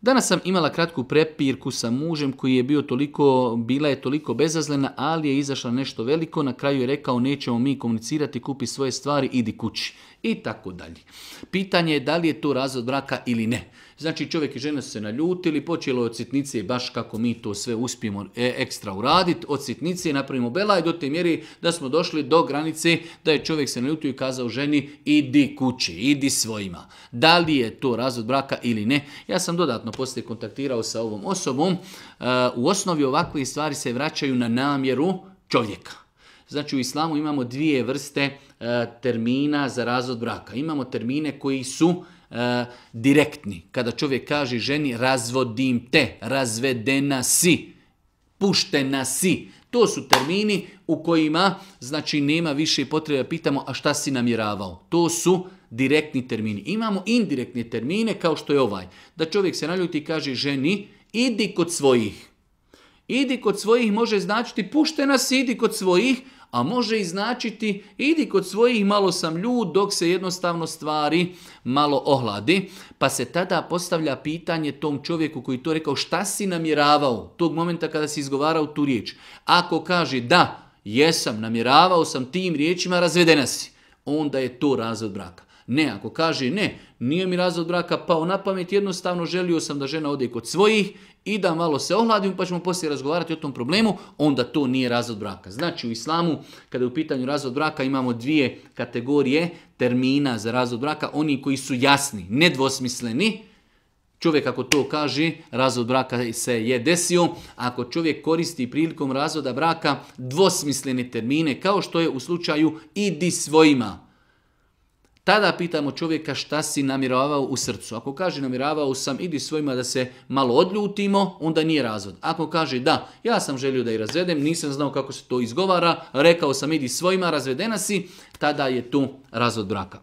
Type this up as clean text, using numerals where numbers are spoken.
Danas sam imala kratku prepirku sa mužem koji je bila je toliko bezazlena, ali je izašla nešto veliko. Na kraju je rekao nećemo mi komunicirati, kupi svoje stvari, idi kući. I tako dalje. Pitanje je da li je to razvod braka ili ne. Znači čovjek i žena su se naljutili, počelo je od sitnice baš kako mi to sve uspijemo ekstra uraditi. Od sitnice napravimo belaj do te mjeri da smo došli do granice da je čovjek se naljutio i kazao ženi idi kući, idi svojima. Da li je to razvod braka ili ne? Ja sam dodatno poslije kontaktirao sa ovom osobom. U osnovi ovakve stvari se vraćaju na namjeru čovjeka. Znači u islamu imamo dvije vrste termina za razvod braka. Imamo termine koji su direktni. Kada čovjek kaže ženi razvodim te, razvedena si, puštena si. To su termini u kojima znači nema više potrebe pitamo a šta si namjeravao. To su direktni termini. Imamo indirektne termine kao što je ovaj. Da čovjek se naljuti i kaže ženi idi kod svojih. Idi kod svojih može značiti puštena si, idi kod svojih, a može i značiti idi kod svojih, malo sam ljud dok se jednostavno stvari malo ohladi. Pa se tada postavlja pitanje tom čovjeku koji to rekao šta si namjeravao tog momenta kada si izgovarao tu riječ. Ako kaže da, jesam, namjeravao sam tim riječima, razvedena si, onda je to razvod braka. Ne, ako kaže ne, nije mi razvod braka pao na pamet, jednostavno želio sam da žena ode kod svojih i da malo se ohladim pa ćemo poslije razgovarati o tom problemu, onda to nije razvod braka. Znači u islamu kada je u pitanju razvod braka imamo dvije kategorije termina za razvod braka, oni koji su jasni, nedvosmisleni. Čovjek ako to kaže, razvod braka se je desio. Ako čovjek koristi prilikom razvoda braka dvosmislene termine, kao što je u slučaju idi svojima, tada pitamo čovjeka šta si namjeravao u srcu. Ako kaže namjeravao sam idi svojima da se malo odljutimo, onda nije razvod. Ako kaže da, ja sam želio da ih razvedem, nisam znao kako se to izgovara, rekao sam idi svojima, razvedena si, tada je tu razvod braka.